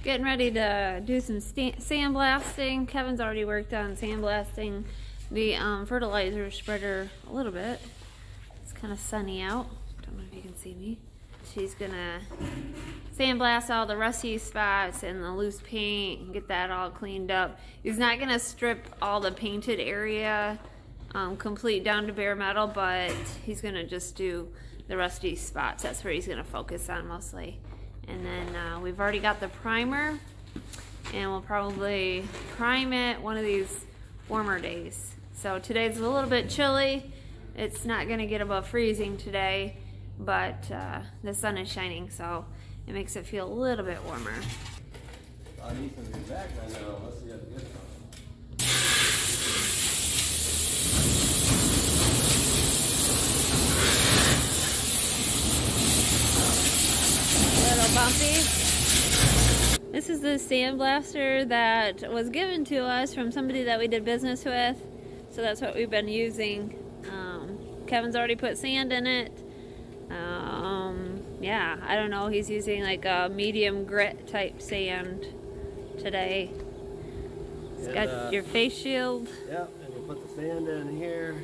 Getting ready to do some sandblasting. Kevin's already worked on sandblasting the fertilizer spreader a little bit. It's kind of sunny out. Don't know if you can see me. She's gonna sandblast all the rusty spots and the loose paint and get that all cleaned up. He's not gonna strip all the painted area complete down to bare metal, but he's gonna just do the rusty spots. That's where he's gonna focus on mostly. And then we've already got the primer, and we'll probably prime it one of these warmer days. So today's a little bit chilly. It's not gonna get above freezing today, but the sun is shining, so it makes it feel a little bit warmer. I need some back right now. Let's see how to get some. Little bumpy. This is the sandblaster that was given to us from somebody that we did business with, so that's what we've been using. Kevin's already put sand in it. Yeah, I don't know, he's using like a medium grit type sand today. It's got your face shield. Yep, and you put the sand in here.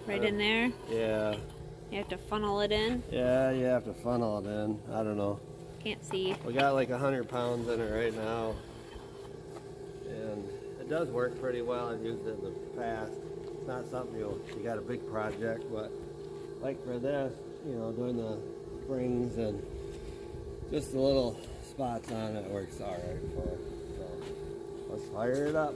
Right in there? Yeah. You have to funnel it in? Yeah, you have to funnel it in. I don't know. Can't see. We got like 100 pounds in it right now. And it does work pretty well. I've used it in the past. It's not something you got a big project, but like for this, you know, doing the springs and just the little spots on it works all right for it. So let's fire it up.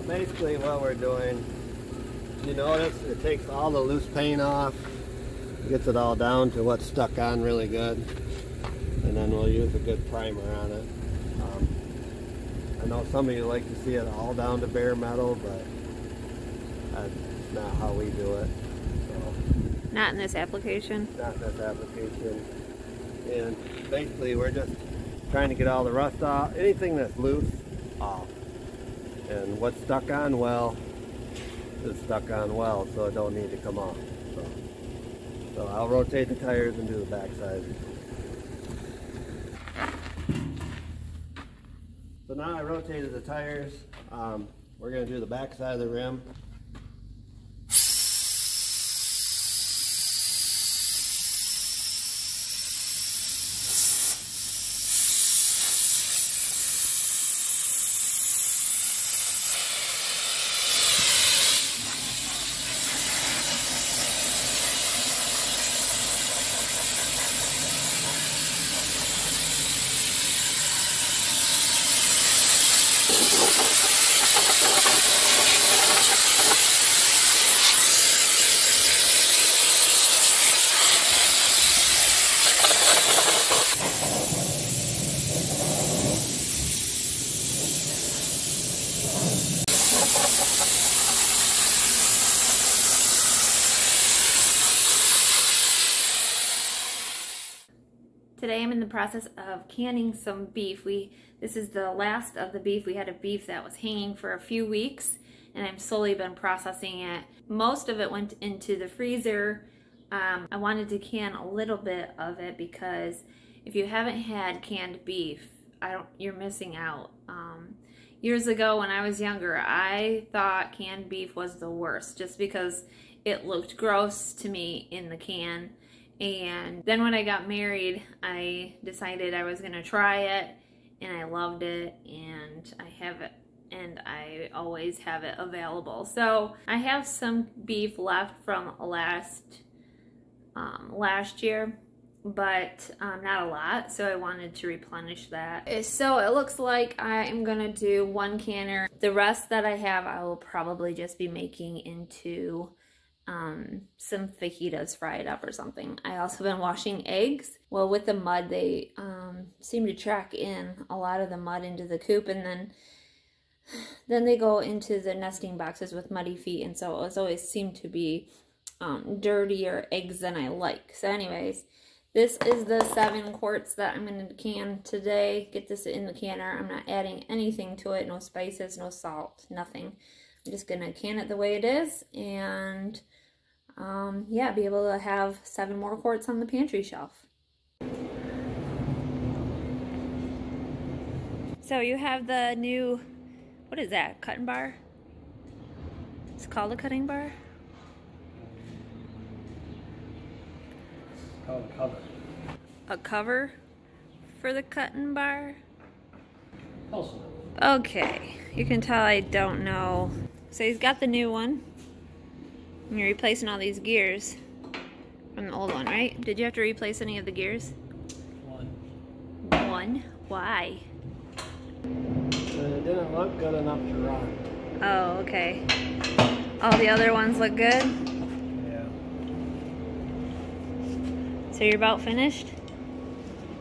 Basically what we're doing, you notice it takes all the loose paint off, gets it all down to what's stuck on really good, and then we'll use a good primer on it. I know some of you like to see it all down to bare metal, but that's not how we do it. So, not in this application? Not in this application. And basically we're just trying to get all the rust off, anything that's loose off. And what's stuck on well is stuck on well, so it don't need to come off. So I'll rotate the tires and do the backside. So now I rotated the tires. We're going to do the backside of the rim. Today I'm in the process of canning some beef. This is the last of the beef. We had a beef that was hanging for a few weeks, and I've slowly been processing it. Most of it went into the freezer. I wanted to can a little bit of it because if you haven't had canned beef, you're missing out. Years ago when I was younger, I thought canned beef was the worst just because it looked gross to me in the can. And then when I got married, I decided I was going to try it, and I loved it, and I have it and I always have it available. So I have some beef left from last year, but not a lot, so I wanted to replenish that. So it looks like I am gonna do 1 canner. The rest that I have, I will probably just be making into some fajitas fried up or something. I also been washing eggs. Well, with the mud, they seem to track in a lot of the mud into the coop, and then they go into the nesting boxes with muddy feet, and so it always seemed to be dirtier eggs than I like. So anyways, this is the 7 quarts that I'm going to can today. Get this in the canner. I'm not adding anything to it. No spices, no salt, nothing. I'm just going to can it the way it is, and yeah, be able to have 7 more quarts on the pantry shelf. So you have the new, what is that, cutting bar? It's called a cutting bar? It's called a cover. A cover for the cutting bar? Also. Okay, you can tell I don't know. So he's got the new one. And you're replacing all these gears from the old one, right? Did you have to replace any of the gears? 1. 1? Why? It didn't look good enough to run. Oh, okay. All the other ones look good? Yeah. So you're about finished?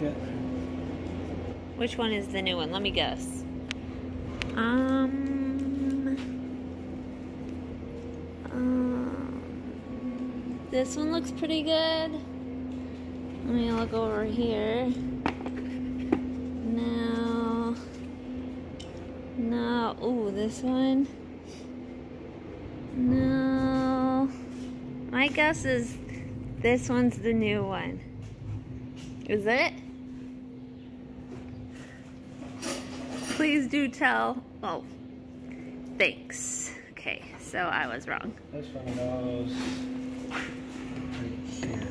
Yeah. Which one is the new one? Let me guess. This one looks pretty good. Let me look over here. No. Ooh, this one. No. My guess is this one's the new one. Is it? Please do tell. Oh, thanks. Okay, so I was wrong. This one goes right here.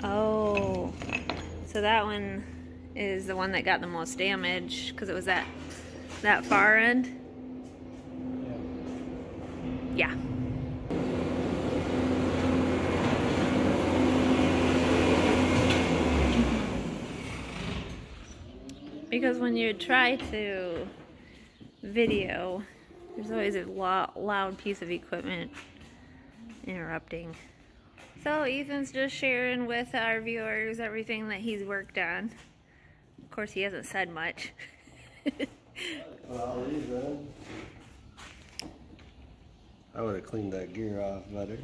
Oh, so that one is the one that got the most damage because it was that far end? Yeah. Because when you try to video, there's always a loud piece of equipment interrupting. So Ethan's just sharing with our viewers everything that he's worked on. Of course, he hasn't said much. Well, these then. I would have cleaned that gear off better.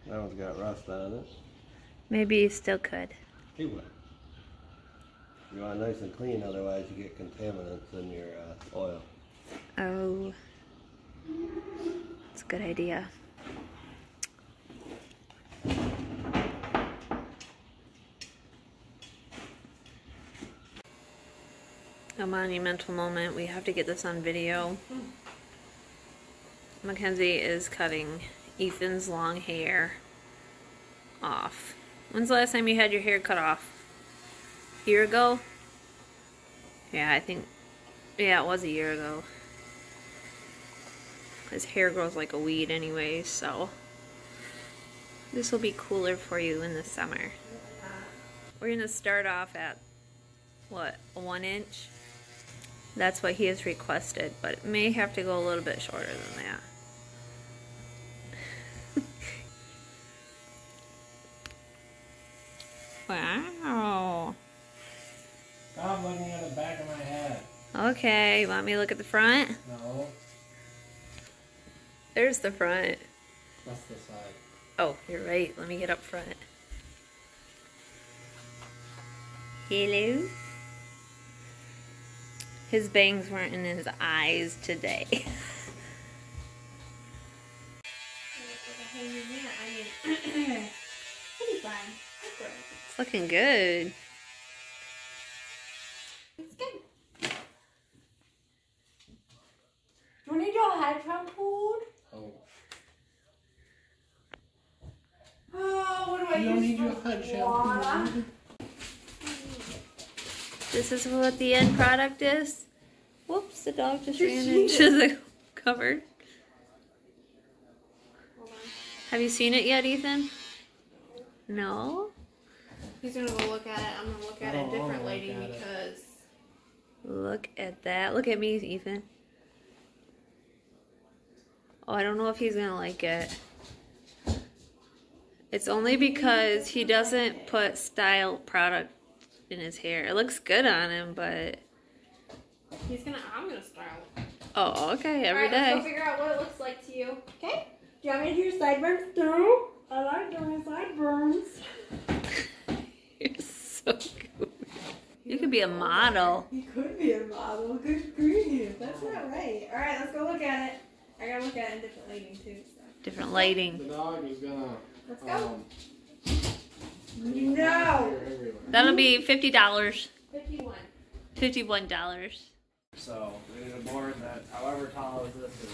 That one's got rust on it. Maybe you still could. He would. You want it nice and clean, otherwise you get contaminants in your oil. Oh, that's a good idea. A monumental moment. We have to get this on video. Mackenzie is cutting Ethan's long hair off. When's the last time you had your hair cut off? A year ago? Yeah, I think, yeah, it was a year ago. His hair grows like a weed anyway, so this will be cooler for you in the summer. We're gonna start off at, what, 1 inch? That's what he has requested, but it may have to go a little bit shorter than that. Wow. Stop looking at the back of my head. Okay, you want me to look at the front? No. There's the front. That's the side. Oh, you're right. Let me get up front. Hello? His bangs weren't in his eyes today. It's looking good. It's good. Do you need your head shampooed? Oh. Oh, what do I You don't use need your for head water? shampoo. This is what the end product is? Whoops, the dog just ran into the cupboard. Hold on. Have you seen it yet, Ethan? No? He's gonna go look at it. I'm gonna look at it in different lighting because... Look at that. Look at me, Ethan. Oh, I don't know if he's gonna like it. It's only because he doesn't put style product in his hair. It looks good on him, but... I'm gonna style it. Oh, okay, every Alright, let's day. go figure out what it looks like to you. Okay? Do you want me to do your sideburns too? I like doing sideburns. You're so good. You could be a model. You could be a model. Good grief. That's not right. Alright, let's go look at it. I gotta look at it in different lighting too. So. Different lighting. The dog is gonna. Let's go. No. That'll be $50. 51. $51. So we need a board that, however tall as this is.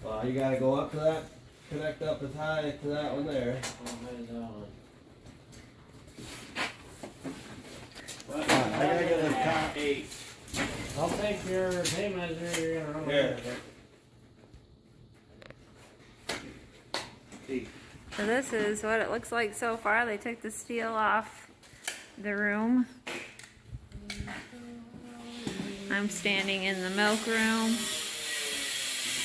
Well, you gotta go up to that, connect up as high to that one there. I gotta get a top 8. I'll take your tape measure. You're gonna run Here. with it. 8. So this is what it looks like so far. They took the steel off the room. I'm standing in the milk room.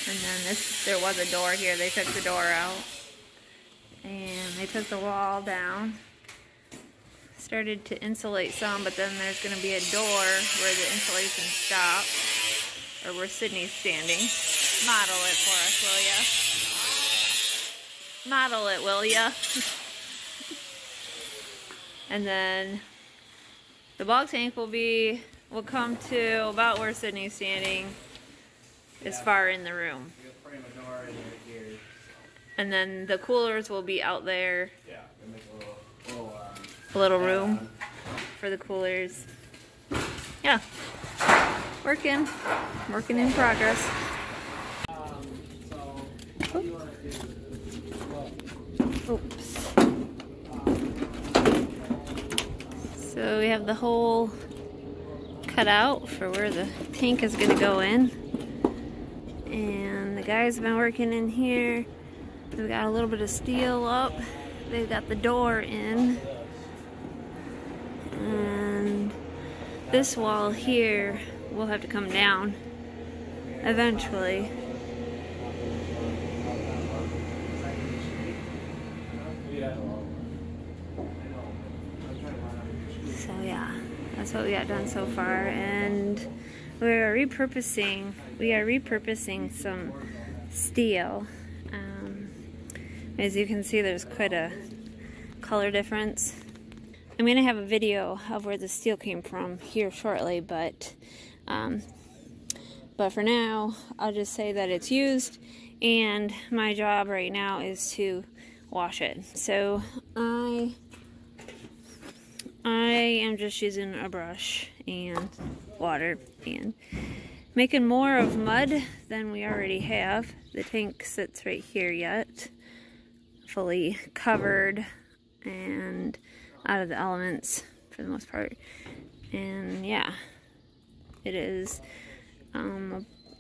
And then there was a door here. They took the door out. And they took the wall down. Started to insulate some, but then there's going to be a door where the insulation stops. Or where Sydney's standing. Model it for us, will ya? Model it, will ya? And then the bulk tank will come to about where Sydney's standing, as far in the room. You'll frame a door in here. And then the coolers will be out there. Yeah, we'll make a Little room for the coolers. Yeah, working in progress. So, what do you want to do? Oops. So we have the hole cut out for where the tank is going to go in. And the guys have been working in here. They've got a little bit of steel up. They've got the door in. And this wall here will have to come down eventually. So yeah, that's what we got done so far, and we are repurposing some steel. As you can see, there's quite a color difference. I'm gonna have a video of where the steel came from here shortly, but for now, I'll just say that it's used, and my job right now is to wash it. So I am just using a brush and water and making more of mud than we already have. The tank sits right here yet, fully covered and out of the elements for the most part. And yeah, it is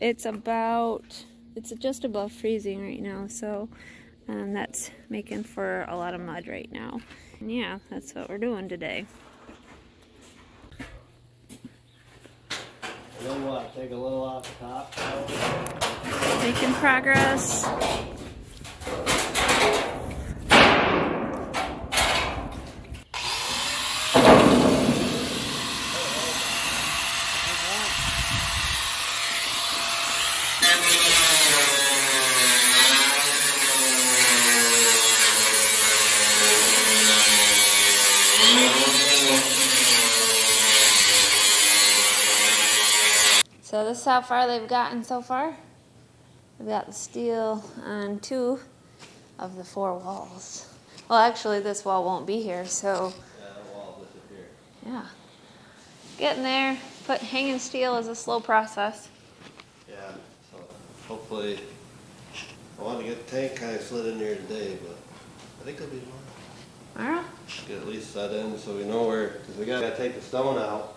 it's just above freezing right now, so that's making for a lot of mud right now. And yeah, that's what we're doing today. And then what? Take a little off the top. Making progress. So this is how far they've gotten so far. They've got the steel on 2 of the 4 walls. Well, actually, this wall won't be here, so Yeah, the wall disappeared. yeah. Getting there. Hanging steel is a slow process. Yeah, so hopefully, I want to get the tank kind of slid in there today, but I think it'll be tomorrow. Alright. Get at least set in so we know where, because we got to take the stone out,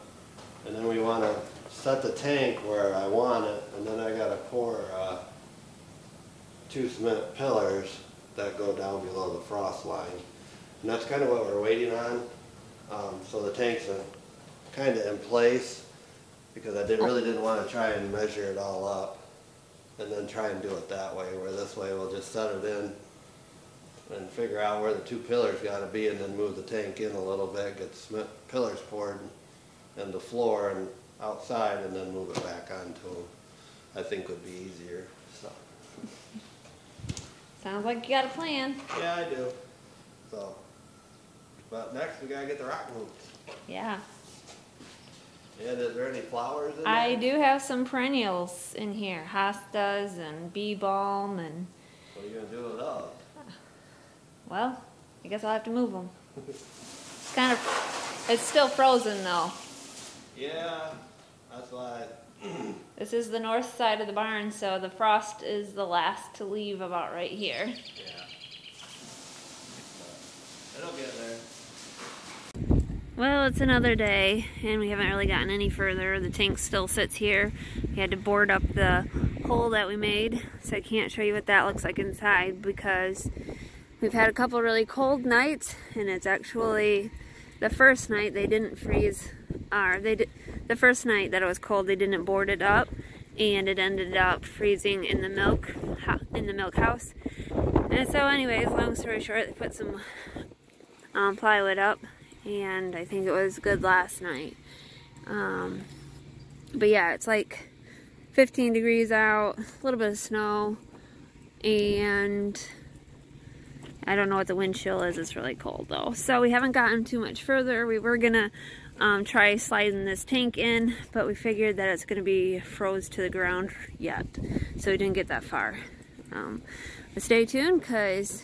and then we want to set the tank where I want it, and then I gotta pour 2 cement pillars that go down below the frost line. And that's kind of what we're waiting on. So the tank's kind of in place, because I really didn't want to try and measure it all up and then try and do it that way, where this way we'll just set it in and figure out where the 2 pillars got to be, and then move the tank in a little bit, get the cement pillars poured and the floor and outside, and then move it back onto them. I think would be easier. So. Sounds like you got a plan. Yeah, I do. So, but next we gotta get the rock moved. Yeah. And is there any flowers in there? I do have some perennials in here. Hostas and bee balm and... What are you gonna do with those? Well, I guess I'll have to move them. It's kind of... It's still frozen though. Yeah, that's why. This is the north side of the barn, so the frost is the last to leave about right here. Yeah. But it'll get there. Well, it's another day, and we haven't really gotten any further. The tank still sits here. We had to board up the hole that we made, so I can't show you what that looks like inside, because we've had a couple really cold nights, and it's actually the first night they didn't freeze, the first night that it was cold they didn't board it up, and it ended up freezing in the milk house. And so anyways, long story short, they put some plywood up, and I think it was good last night. But yeah, it's like 15 degrees out, a little bit of snow, and I don't know what the wind chill is. It's really cold though. So we haven't gotten too much further. We were gonna try sliding this tank in, but we figured that it's gonna be froze to the ground yet, so we didn't get that far. But stay tuned, because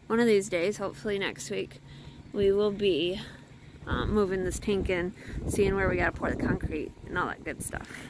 one of these days, hopefully next week, we will be moving this tank in, seeing where we gotta pour the concrete and all that good stuff.